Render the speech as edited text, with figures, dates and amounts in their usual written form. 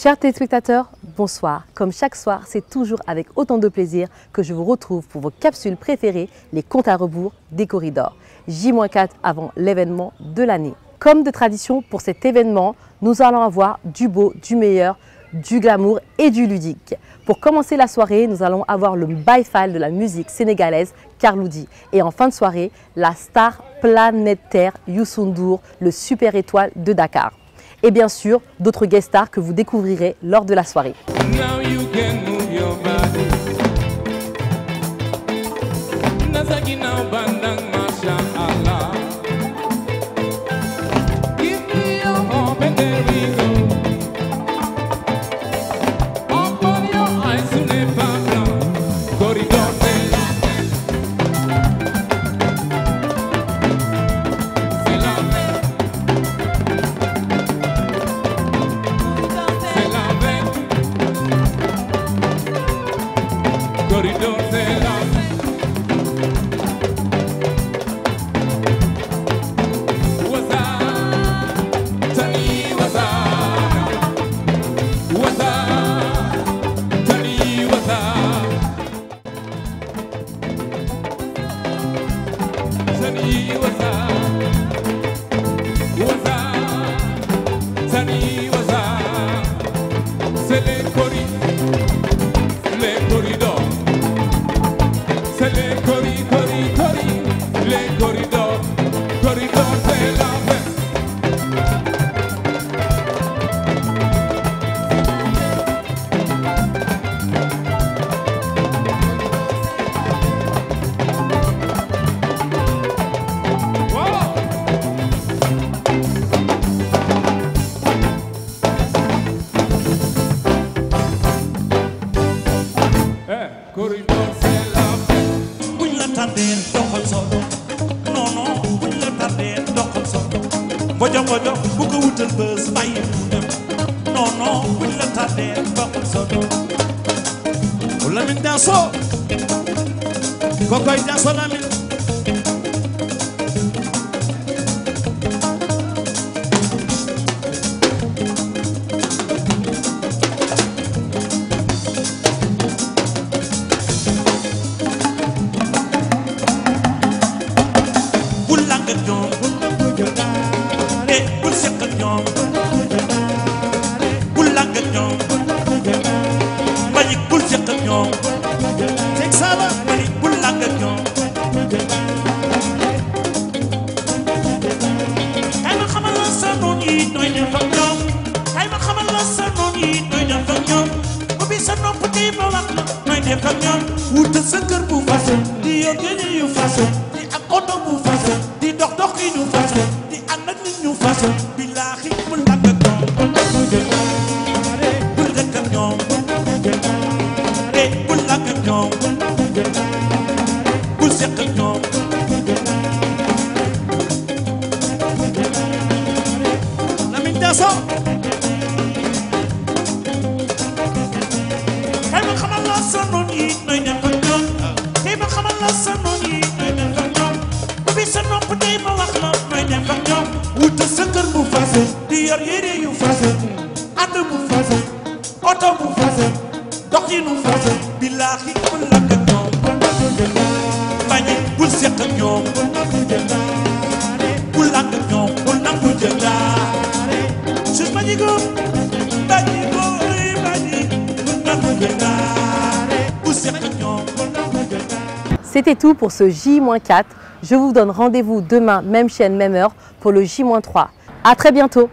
Chers téléspectateurs, bonsoir. Comme chaque soir, c'est toujours avec autant de plaisir que je vous retrouve pour vos capsules préférées, les comptes à rebours des corridors. J-4 avant l'événement de l'année. Comme de tradition pour cet événement, nous allons avoir du beau, du meilleur, du glamour et du ludique. Pour commencer la soirée, nous allons avoir le baïfal de la musique sénégalaise Carlou-D. Et en fin de soirée, la star planétaire Youssou N'Dour, le super étoile de Dakar. Et bien sûr, d'autres guest stars que vous découvrirez lors de la soirée. C'était tout pour ce J-4. Je vous donne rendez-vous demain, même chaîne, même heure, pour le J-3. À très bientôt.